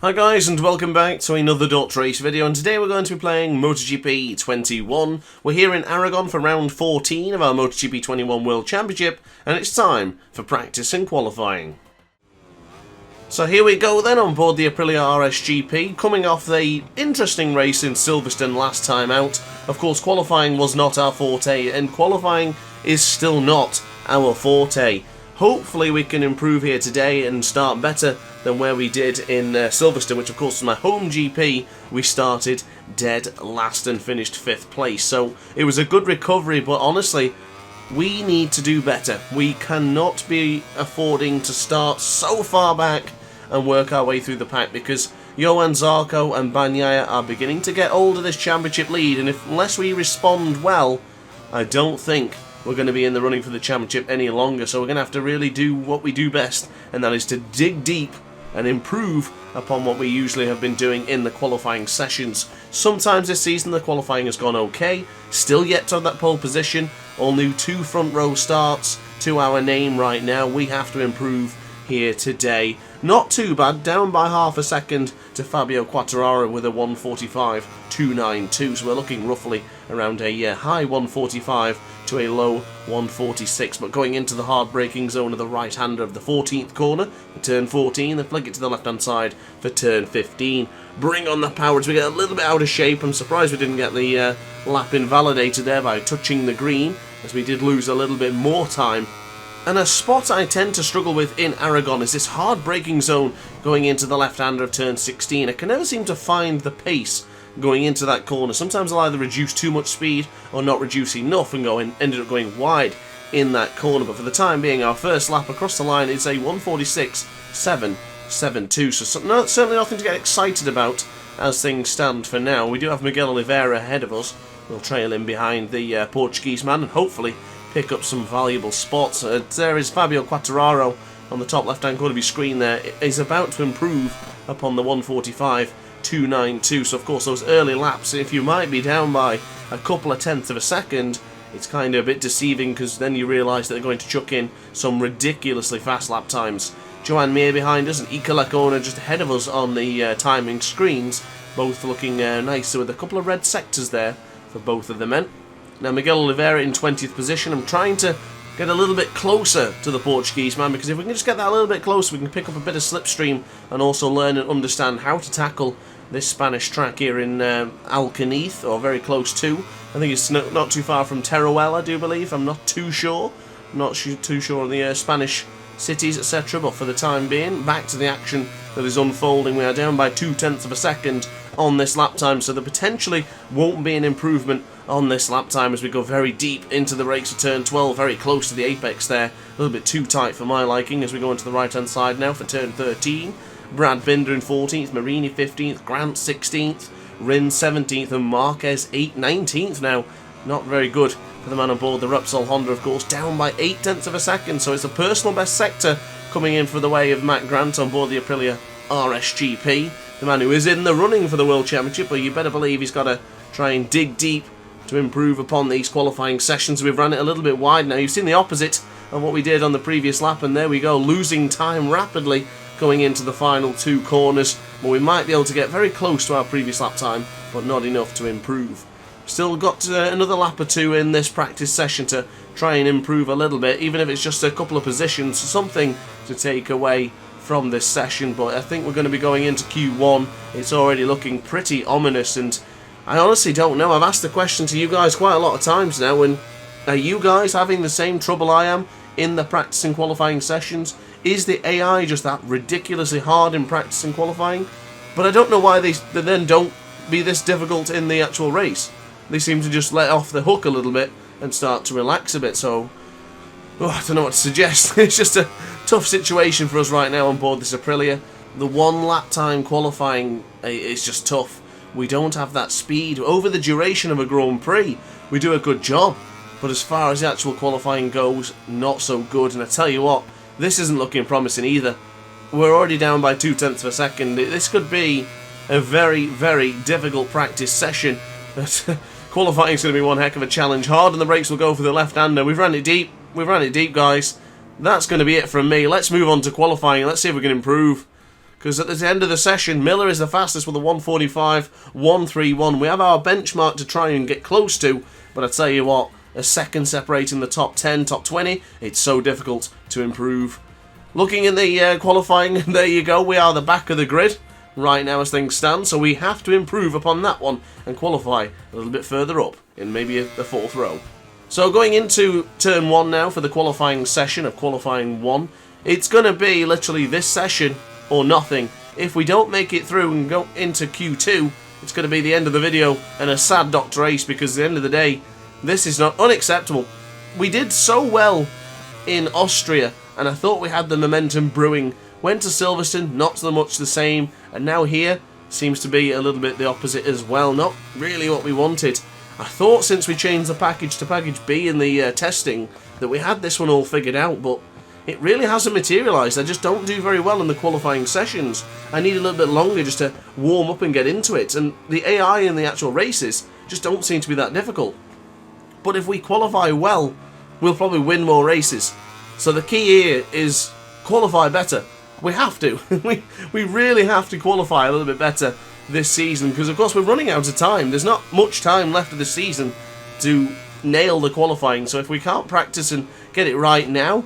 Hi guys, and welcome back to another Dot Race video, and today we're going to be playing MotoGP 21. We're here in Aragon for round 14 of our MotoGP 21 World Championship, and it's time for practice and qualifying. So here we go then on board the Aprilia RSGP, coming off the interesting race in Silverstone last time out. Of course, qualifying was not our forte, and qualifying is still not our forte. Hopefully we can improve here today and start better than where we did in Silverstone, which of course was my home GP. We started dead last and finished 5th place, so it was a good recovery, but honestly, we need to do better. We cannot be affording to start so far back and work our way through the pack, because Johan Zarco and Bagnaia are beginning to get hold of this championship lead, and unless we respond well, I don't think we're going to be in the running for the championship any longer. So we're going to have to really do what we do best, and that is to dig deep and improve upon what we usually have been doing in the qualifying sessions. Sometimes this season the qualifying has gone okay, still yet to have that pole position, all new 2 front row starts to our name right now. We have to improve here today. Not too bad, down by half a second to Fabio Quartararo with a 1:45.292, so we're looking roughly around a high 1:45 to a low 1:46, but going into the hard braking zone of the right-hander of the 14th corner, for turn 14, then flick it to the left-hand side for turn 15. Bring on the power as we get a little bit out of shape. I'm surprised we didn't get the lap invalidated there by touching the green, as we did lose a little bit more time. And a spot I tend to struggle with in Aragon is this hard braking zone going into the left-hander of turn 16. I can never seem to find the pace going into that corner. Sometimes I'll either reduce too much speed or not reduce enough and ended up going wide in that corner. But for the time being, our first lap across the line is a 1:46.772. So certainly nothing to get excited about as things stand for now. We do have Miguel Oliveira ahead of us. We'll trail in behind the Portuguese man and hopefully pick up some valuable spots. There is Fabio Quartararo on the top left-hand corner of your screen there. Is about to improve upon the 1:45.292. So of course those early laps, if you might be down by a couple of tenths of a second, it's kind of a bit deceiving, because then you realise that they're going to chuck in some ridiculously fast lap times. Joan Mir behind us and Iker Lecuona just ahead of us on the timing screens, both looking nice with a couple of red sectors there for both of the men. Now Miguel Oliveira in 20th position. I'm trying to get a little bit closer to the Portuguese man, because if we can just get that a little bit closer, we can pick up a bit of slipstream and also learn and understand how to tackle this Spanish track here in Alcañiz, or very close to. I think it's not too far from Teruel, I do believe. I'm not too sure. Too sure on the Spanish cities, etc. But for the time being, back to the action that is unfolding. We are down by 0.2 of a second on this lap time, so there potentially won't be an improvement on this lap time as we go very deep into the race of turn 12, very close to the apex there. A little bit too tight for my liking as we go into the right-hand side now for turn 13. Brad Binder in 14th, Marini 15th, Grant 16th, Rins 17th, and Marquez 19th now. Not very good for the man on board the Repsol Honda, of course, down by 0.8 of a second, so it's a personal best sector coming in for the way of Matt Grant on board the Aprilia RSGP, the man who is in the running for the World Championship, but you better believe he's got to try and dig deep to improve upon these qualifying sessions. We've run it a little bit wide now. You've seen the opposite of what we did on the previous lap, and there we go, losing time rapidly going into the final 2 corners, but we might be able to get very close to our previous lap time, but not enough to improve. Still got another lap or 2 in this practice session to try and improve a little bit, even if it's just a couple of positions, something to take away from this session. But I think we're going to be going into Q1. It's already looking pretty ominous, and I honestly don't know. I've asked the question to you guys quite a lot of times now, and are you guys having the same trouble I am in the practice and qualifying sessions? Is the AI just that ridiculously hard in practice and qualifying? But I don't know why they then don't be this difficult in the actual race. They seem to just let off the hook a little bit and start to relax a bit, so I don't know what to suggest. It's just a tough situation for us right now on board this Aprilia. The 1 lap time qualifying is just tough. We don't have that speed. Over the duration of a Grand Prix, we do a good job, but as far as the actual qualifying goes, not so good. And I tell you what, this isn't looking promising either. We're already down by 0.2 of a second. This could be a very, very difficult practice session. Qualifying is going to be one heck of a challenge. Hard on the brakes will go for the left-hander. We've ran it deep. We've ran it deep, guys. That's going to be it from me. Let's move on to qualifying. Let's see if we can improve. because at the end of the session, Miller is the fastest with a 1:45.131. We have our benchmark to try and get close to, but I tell you what, a second separating the top 10, top 20, it's so difficult to improve. Looking in the qualifying, there you go, we are the back of the grid right now as things stand, so we have to improve upon that one and qualify a little bit further up in maybe the 4th row. So going into turn 1 now for the qualifying session of qualifying 1, it's going to be literally this session or nothing. If we don't make it through and go into Q2, it's going to be the end of the video and a sad Dr. Ace, because at the end of the day, this is not unacceptable. We did so well in Austria, and I thought we had the momentum brewing. Went to Silverstone, not so much the same, and now here seems to be a little bit the opposite as well. Not really what we wanted. I thought since we changed the package to package B in the testing that we had this one all figured out, but it really hasn't materialised. I just don't do very well in the qualifying sessions. I need a little bit longer just to warm up and get into it, and the AI in the actual races just don't seem to be that difficult. But if we qualify well, we'll probably win more races. So the key here is qualify better. We have to. we really have to qualify a little bit better this season, because of course we're running out of time. There's not much time left of the season to nail the qualifying, so if we can't practice and get it right now,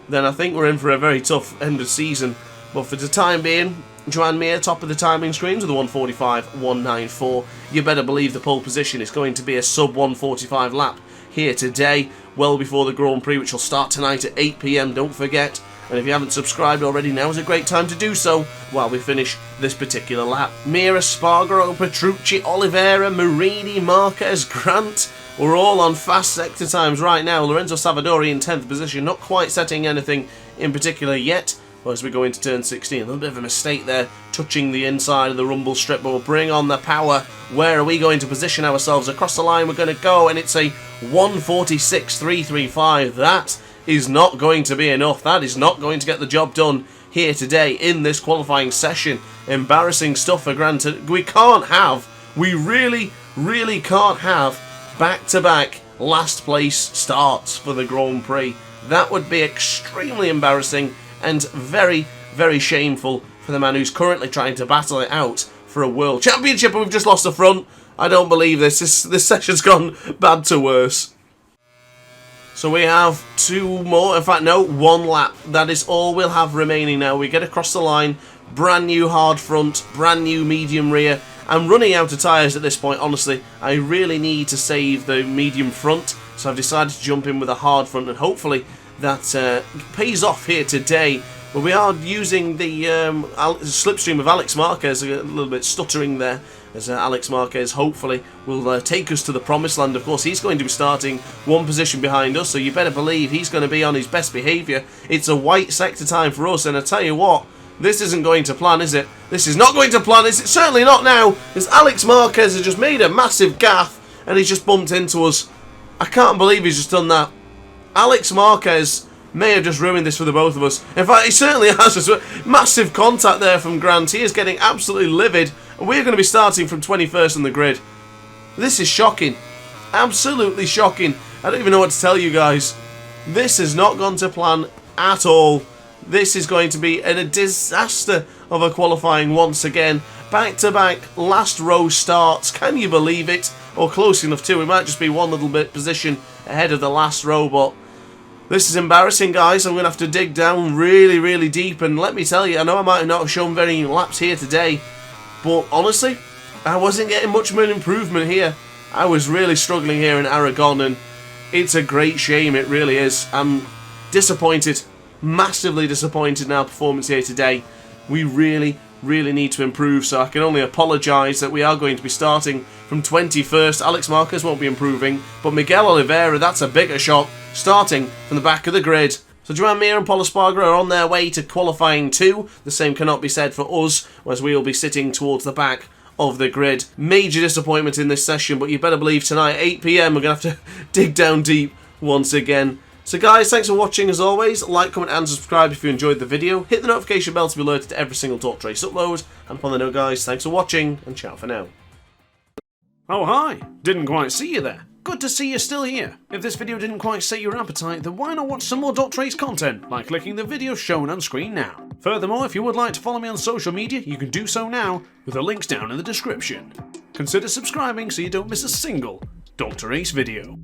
then I think we're in for a very tough end of season. But for the time being, Joan Mir, top of the timing screens with a 1:45.194. You better believe the pole position is going to be a sub 1:45 lap here today, well before the Grand Prix, which will start tonight at 8 PM, don't forget. And if you haven't subscribed already, now is a great time to do so while we finish this particular lap. Mir, Espargaro, Petrucci, Oliveira, Marini, Marquez, Grant, we're all on fast sector times right now. Lorenzo Savadori in 10th position, not quite setting anything in particular yet. Well, as we go into turn 16, a little bit of a mistake there, touching the inside of the rumble strip, but we'll bring on the power. Where are we going to position ourselves? Across the line we're going to go, and it's a 1:46.335. That is not going to be enough. That is not going to get the job done here today in this qualifying session. Embarrassing stuff for granted. We really can't have back-to-back last place starts for the Grand Prix. That would be extremely embarrassing and very, very shameful for the man who's currently trying to battle it out for a World Championship, and we've just lost the front. I don't believe this. This session's gone bad to worse. So we have 2 more, in fact no, 1 lap. That is all we'll have remaining now. We get across the line, brand new hard front, brand new medium rear. I'm running out of tyres at this point, honestly. I really need to save the medium front, so I've decided to jump in with a hard front, and hopefully that pays off here today. But we are using the slipstream of Alex Marquez, a little bit stuttering there, as Alex Marquez hopefully will take us to the promised land. Of course, he's going to be starting 1 position behind us, so you better believe he's going to be on his best behaviour. It's a white sector time for us, and I tell you what, this isn't going to plan, is it? This is not going to plan, is it? Certainly not now, as Alex Marquez has just made a massive gaffe, and he's just bumped into us. I can't believe he's just done that. Alex Marquez may have just ruined this for the both of us. In fact, he certainly has. Massive contact there from Grant. He is getting absolutely livid, and we're going to be starting from 21st on the grid. This is shocking. Absolutely shocking. I don't even know what to tell you guys. This has not gone to plan at all. This is going to be a disaster of a qualifying once again. Back-to-back last row starts. Can you believe it? Or close enough to. We might just be 1 little bit position ahead of the last row, but this is embarrassing, guys. I'm going to have to dig down really, really deep, and let me tell you, I know I might not have shown very many laps here today, but honestly, I wasn't getting much of an improvement here. I was really struggling here in Aragon, and it's a great shame, it really is. I'm disappointed, massively disappointed in our performance here today. We really need to improve, so I can only apologise that we are going to be starting from 21st. Alex Marquez won't be improving, but Miguel Oliveira, that's a bigger shot, starting from the back of the grid. So Joan Mir and Pol Espargaro are on their way to qualifying 2. The same cannot be said for us, as we will be sitting towards the back of the grid. Major disappointment in this session, but you better believe tonight, 8 PM, we're going to have to dig down deep once again. So guys, thanks for watching as always. Like, comment and subscribe if you enjoyed the video. Hit the notification bell to be alerted to every single Talk Trace upload. And upon the note guys, thanks for watching and ciao for now. Oh hi, didn't quite see you there. good to see you're still here. If this video didn't quite sate your appetite, then why not watch some more Dr. Ace content by clicking the video shown on screen now. Furthermore, if you would like to follow me on social media, you can do so now, with the links down in the description. Consider subscribing so you don't miss a single Dr. Ace video.